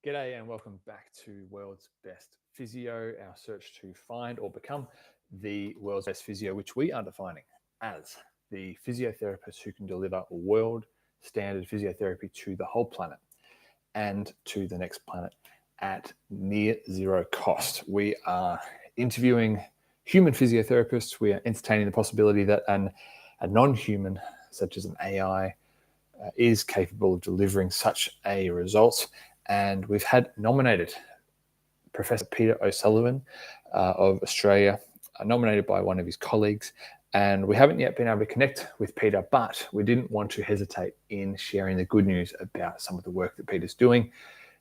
G'day and welcome back to World's Best Physio, our search to find or become the world's best physio, which we are defining as the physiotherapist who can deliver world standard physiotherapy to the whole planet and to the next planet at near zero cost. We are interviewing human physiotherapists. We are entertaining the possibility that a non-human, such as an AI, is capable of delivering such a result. And we've had nominated Professor Peter O'Sullivan of Australia, nominated by one of his colleagues. And we haven't yet been able to connect with Peter, but we didn't want to hesitate in sharing the good news about some of the work that Peter's doing.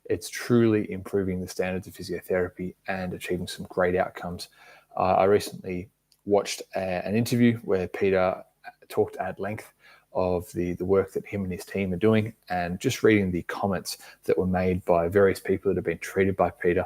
It's truly improving the standards of physiotherapy and achieving some great outcomes. I recently watched an interview where Peter talked at length of the work that him and his team are doing, and just reading the comments that were made by various people that have been treated by Peter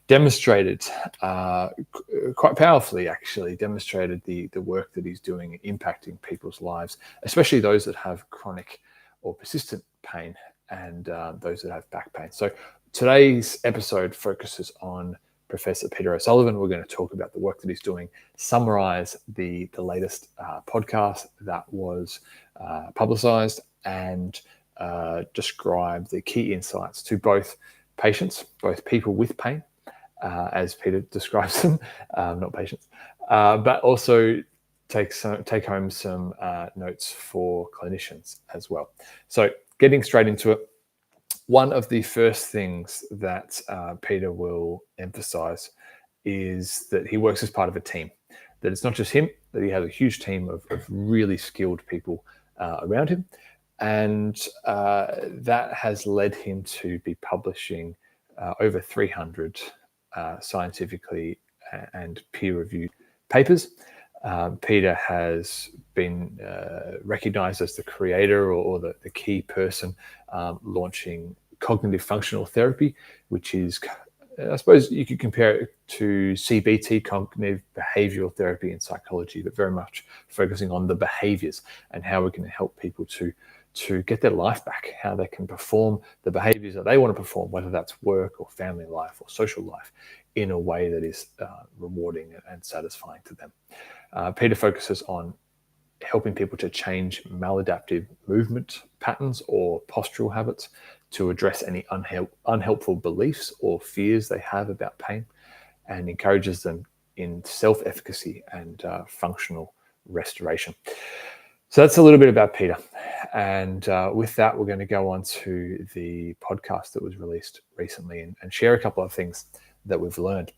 demonstrated quite powerfully, actually, demonstrated the work that he's doing impacting people's lives, especially those that have chronic or persistent pain and those that have back pain. So today's episode focuses on Professor Peter O'Sullivan. We're going to talk about the work that he's doing, summarize the latest podcast that was publicized, and describe the key insights to both patients, both people with pain, as Peter describes them, not patients, but also take home some notes for clinicians as well. So getting straight into it, one of the first things that Peter will emphasize is that he works as part of a team, that it's not just him, that he has a huge team of really skilled people around him. And that has led him to be publishing over 300 scientifically and peer-reviewed papers. Peter has been recognized as the creator or the key person launching cognitive functional therapy, which is, I suppose you could compare it to CBT, cognitive behavioral therapy in psychology, but very much focusing on the behaviors and how we can help people to get their life back, how they can perform the behaviors that they want to perform, whether that's work or family life or social life, in a way that is rewarding and satisfying to them. Peter focuses on helping people to change maladaptive movement patterns or postural habits to address any unhelpful beliefs or fears they have about pain, and encourages them in self-efficacy and functional restoration. So that's a little bit about Peter. And with that, we're going to go on to the podcast that was released recently and share a couple of things that we've learned.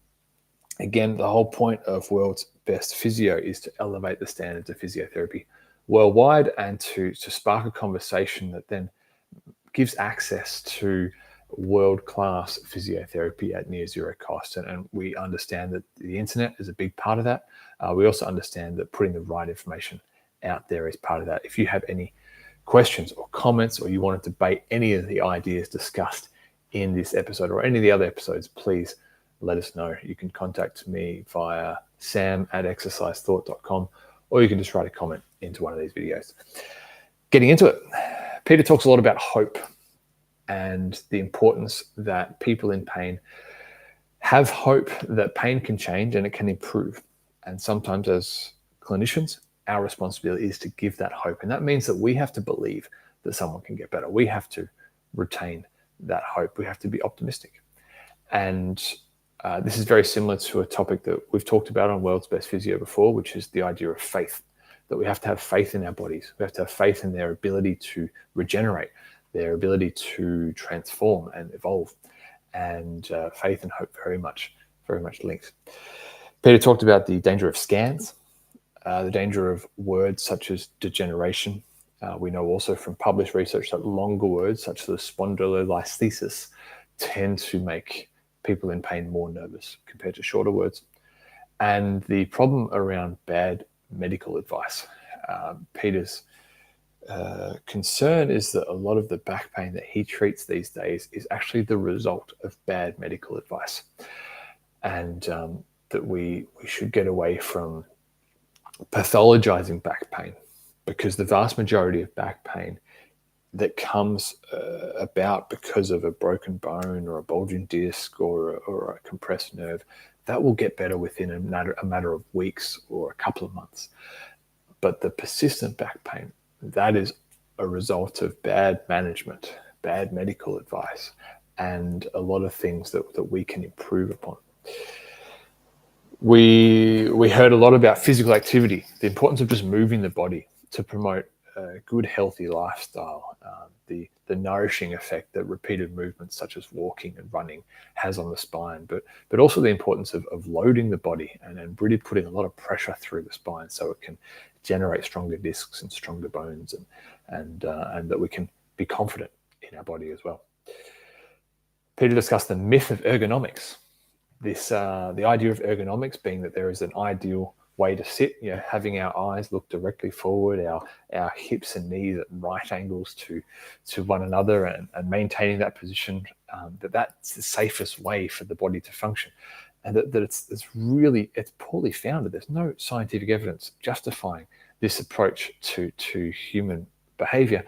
Again, the whole point of World's Best Physio is to elevate the standards of physiotherapy worldwide and to spark a conversation that then gives access to world-class physiotherapy at near zero cost. And we understand that the internet is a big part of that. We also understand that putting the right information out there is part of that. If you have any questions or comments, or you want to debate any of the ideas discussed in this episode or any of the other episodes, please let us know. You can contact me via sam@exercisethought.com, or you can just write a comment into one of these videos. Getting into it, Peter talks a lot about hope and the importance that people in pain have hope that pain can change and it can improve. And sometimes as clinicians, our responsibility is to give that hope. And that means that we have to believe that someone can get better. We have to retain that hope. We have to be optimistic. And this is very similar to a topic that we've talked about on World's Best Physio before, which is the idea of faith, that we have to have faith in our bodies. We have to have faith in their ability to regenerate, their ability to transform and evolve. And faith and hope very much linked. Peter talked about the danger of scans, the danger of words such as degeneration. We know also from published research that longer words such as spondylolisthesis tend to make people in pain more nervous compared to shorter words. And the problem around bad medical advice. Peter's concern is that a lot of the back pain that he treats these days is actually the result of bad medical advice. And that we should get away from pathologizing back pain, because the vast majority of back pain that comes about because of a broken bone or a bulging disc or a compressed nerve, that will get better within a matter of weeks or a couple of months. But the persistent back pain, that is a result of bad management, bad medical advice, and a lot of things that we can improve upon. We heard a lot about physical activity, the importance of just moving the body to promote a good, healthy lifestyle, the nourishing effect that repeated movements such as walking and running has on the spine, but also the importance of loading the body and really putting a lot of pressure through the spine so it can generate stronger discs and stronger bones, and that we can be confident in our body as well. Peter discussed the myth of ergonomics. The idea of ergonomics being that there is an ideal way to sit, having our eyes look directly forward, our hips and knees at right angles to one another, and maintaining that position, that's the safest way for the body to function. And that it's poorly founded. There's no scientific evidence justifying this approach to human behavior.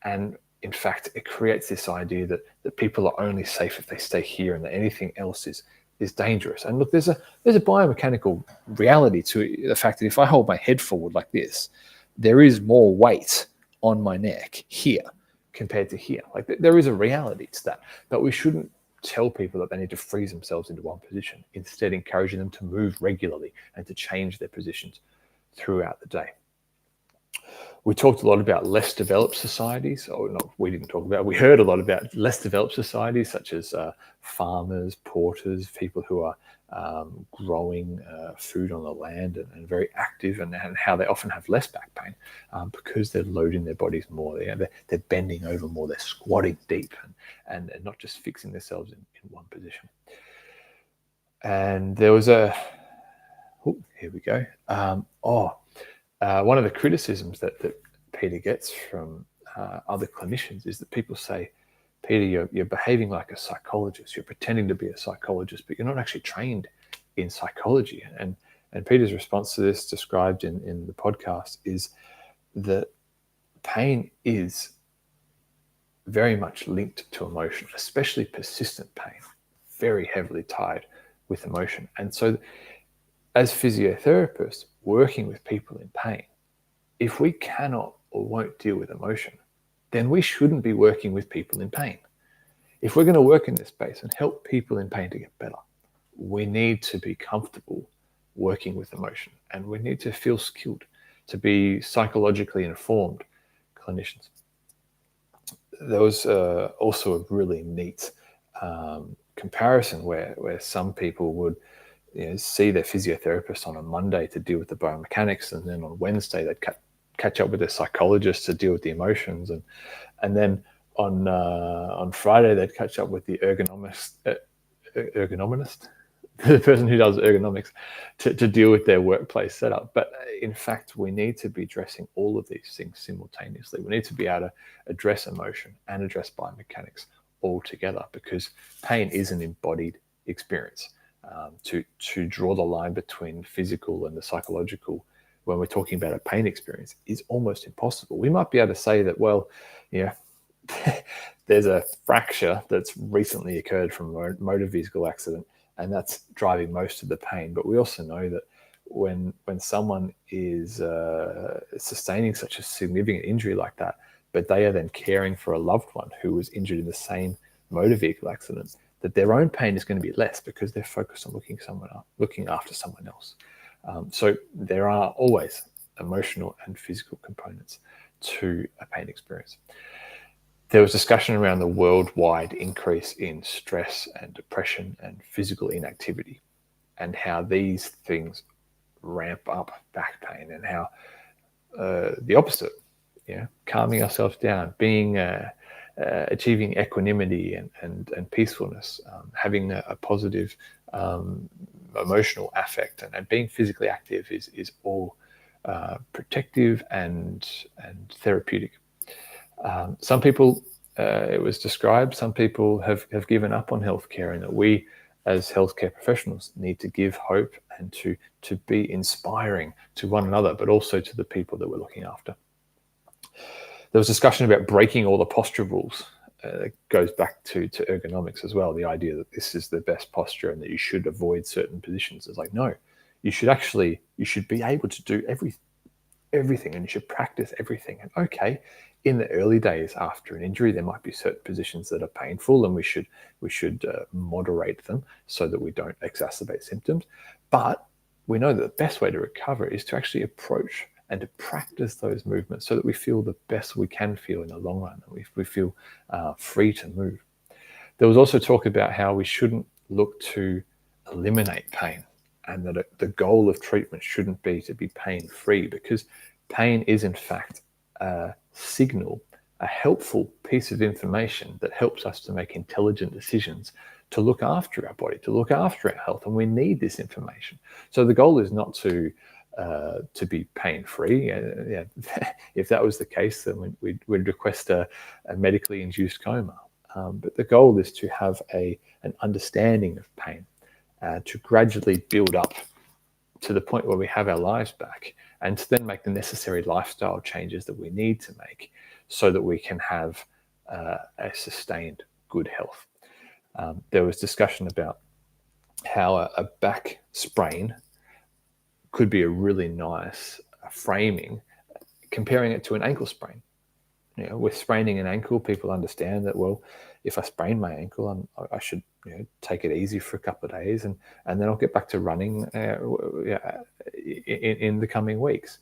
And in fact, it creates this idea that people are only safe if they stay here, and that anything else is dangerous. And look, there's a biomechanical reality to the fact that if I hold my head forward like this, there is more weight on my neck here compared to here. Like, there is a reality to that. But we shouldn't tell people that they need to freeze themselves into one position, instead encouraging them to move regularly and to change their positions throughout the day. We talked a lot about less developed societies, or not, we didn't talk about, we heard a lot about less developed societies such as farmers, porters, people who are growing food on the land and very active, and how they often have less back pain because they're loading their bodies more. They're bending over more, they're squatting deep and not just fixing themselves in one position. And there was here we go. One of the criticisms that Peter gets from other clinicians is that people say, Peter, you're behaving like a psychologist. You're pretending to be a psychologist, but you're not actually trained in psychology. And Peter's response to this, described in the podcast, is that pain is very much linked to emotion, especially persistent pain, very heavily tied with emotion. And so as physiotherapists working with people in pain, if we cannot or won't deal with emotion, then we shouldn't be working with people in pain. If we're going to work in this space and help people in pain to get better, we need to be comfortable working with emotion, and we need to feel skilled to be psychologically informed clinicians. There was also a really neat comparison where some people would see their physiotherapist on a Monday to deal with the biomechanics, and then on Wednesday they'd catch up with their psychologist to deal with the emotions, and then on Friday they'd catch up with the ergonomist, the person who does ergonomics, to deal with their workplace setup. But in fact, we need to be addressing all of these things simultaneously. We need to be able to address emotion and address biomechanics all together, because pain is an embodied experience. To draw the line between physical and the psychological when we're talking about a pain experience is almost impossible. We might be able to say that, well, there's a fracture that's recently occurred from a motor vehicle accident, and that's driving most of the pain. But we also know that when someone is sustaining such a significant injury like that, but they are then caring for a loved one who was injured in the same motor vehicle accident, that their own pain is going to be less because they're focused on looking after someone else. So there are always emotional and physical components to a pain experience. There was discussion around the worldwide increase in stress and depression and physical inactivity, and how these things ramp up back pain, and how the opposite, calming ourselves down, being achieving equanimity and peacefulness, having a positive emotional affect, and being physically active is all protective and therapeutic. Some people, it was described, some people have given up on healthcare, and that we as healthcare professionals need to give hope and to be inspiring to one another, but also to the people that we're looking after. There was discussion about breaking all the posture rules. It goes back to ergonomics as well. The idea that this is the best posture and that you should avoid certain positions. It's like, no, you should be able to do everything, and you should practice everything. And okay, in the early days after an injury, there might be certain positions that are painful, and we should moderate them so that we don't exacerbate symptoms. But we know that the best way to recover is to actually approach and to practice those movements so that we feel the best we can feel in the long run, and we feel free to move. There was also talk about how we shouldn't look to eliminate pain, and that the goal of treatment shouldn't be to be pain-free, because pain is in fact a signal, a helpful piece of information that helps us to make intelligent decisions to look after our body, to look after our health, and we need this information. So the goal is not to be pain-free. If that was the case, then we'd request a medically induced coma. But the goal is to have an understanding of pain, to gradually build up to the point where we have our lives back, and to then make the necessary lifestyle changes that we need to make so that we can have a sustained good health. There was discussion about how a back sprain could be a really nice framing, comparing it to an ankle sprain. With spraining an ankle, people understand that, well, if I sprain my ankle, I should take it easy for a couple of days, and then I'll get back to running in the coming weeks.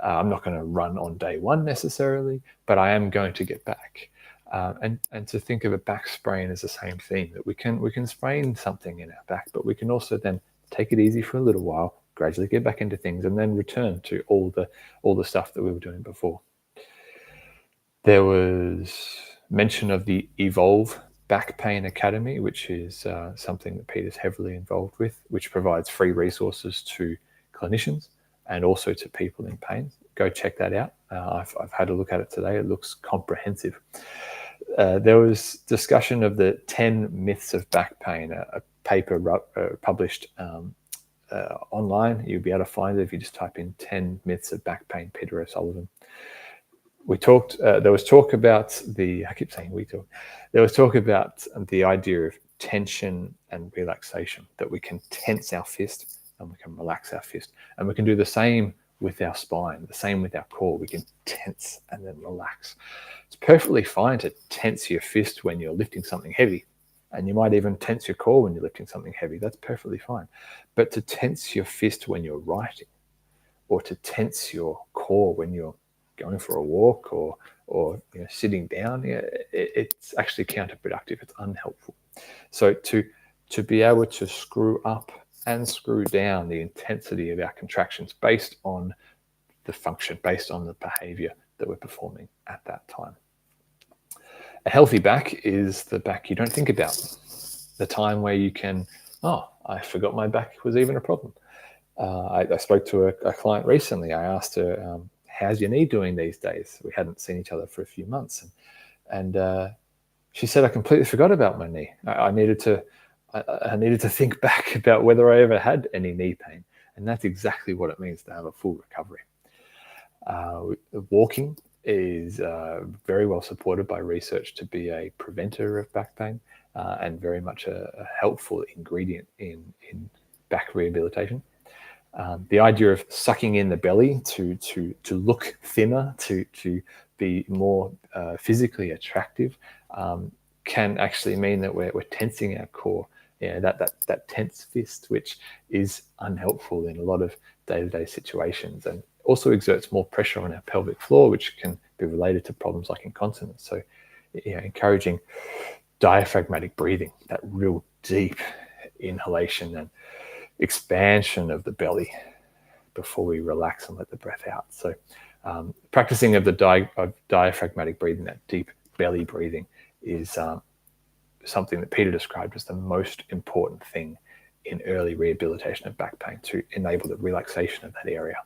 I'm not going to run on day one necessarily, but I am going to get back. And to think of a back sprain as the same thing, that we can sprain something in our back, but we can also then take it easy for a little while, gradually get back into things, and then return to all the stuff that we were doing before. There was mention of the Evolve Back Pain Academy, which is something that Peter's heavily involved with, which provides free resources to clinicians and also to people in pain. Go check that out. I've had a look at it today. It looks comprehensive. There was discussion of the 10 myths of back pain, a paper published online. You'll be able to find it if you just type in 10 myths of back pain, Peter O'Sullivan. We talked, there was talk about there was talk about the idea of tension and relaxation, that we can tense our fist and we can relax our fist. And we can do the same with our spine, the same with our core. We can tense and then relax. It's perfectly fine to tense your fist when you're lifting something heavy. And you might even tense your core when you're lifting something heavy. That's perfectly fine. But to tense your fist when you're writing, or to tense your core when you're going for a walk or sitting down, it's actually counterproductive. It's unhelpful. So to be able to screw up and screw down the intensity of our contractions based on the function, based on the behavior that we're performing at that time. A healthy back is the back you don't think about. The time where you can, I forgot my back was even a problem. I spoke to a client recently. I asked her, how's your knee doing these days? We hadn't seen each other for a few months. And she said, I completely forgot about my knee. I needed to think back about whether I ever had any knee pain. And that's exactly what it means to have a full recovery. Walking is very well supported by research to be a preventer of back pain, and very much a helpful ingredient in back rehabilitation. The idea of sucking in the belly to look thinner, to be more physically attractive, can actually mean that we're tensing our core. That tense fist, which is unhelpful in a lot of day-to-day situations, and also exerts more pressure on our pelvic floor, which can be related to problems like incontinence. So, encouraging diaphragmatic breathing, that real deep inhalation and expansion of the belly before we relax and let the breath out. So practicing of the diaphragmatic breathing, that deep belly breathing, is something that Peter described as the most important thing in early rehabilitation of back pain, to enable the relaxation of that area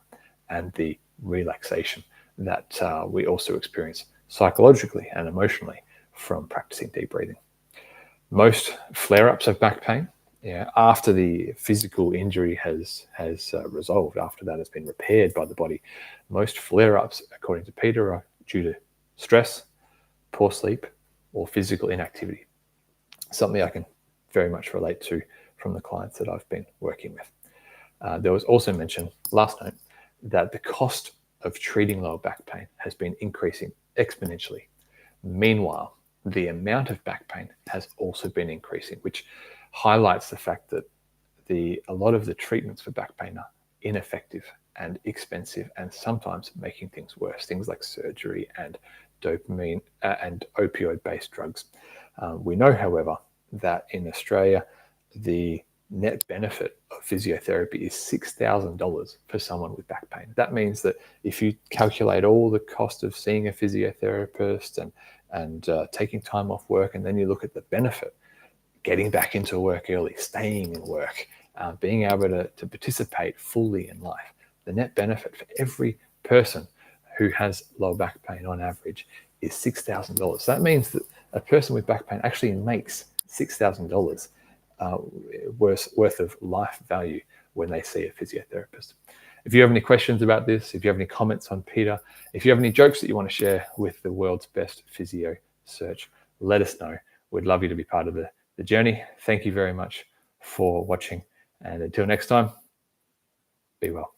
and the relaxation that we also experience psychologically and emotionally from practicing deep breathing. Most flare-ups of back pain, after the physical injury has resolved, after that has been repaired by the body, most flare-ups, according to Peter, are due to stress, poor sleep, or physical inactivity. Something I can very much relate to from the clients that I've been working with. There was also mentioned last note that the cost of treating lower back pain has been increasing exponentially. Meanwhile, the amount of back pain has also been increasing, which highlights the fact that a lot of the treatments for back pain are ineffective and expensive, and sometimes making things worse. Things like surgery and dopamine and opioid-based drugs. We know, however, that in Australia, the net benefit of physiotherapy is $6,000 for someone with back pain. That means that if you calculate all the cost of seeing a physiotherapist and taking time off work, and then you look at the benefit, getting back into work early, staying in work, being able to participate fully in life, the net benefit for every person who has low back pain on average is $6,000. So that means that a person with back pain actually makes $6,000 worth of life value when they see a physiotherapist. If you have any questions about this, if you have any comments on Peter, if you have any jokes that you want to share with the world's best physio search, let us know. We'd love you to be part of the journey. Thank you very much for watching. And until next time, be well.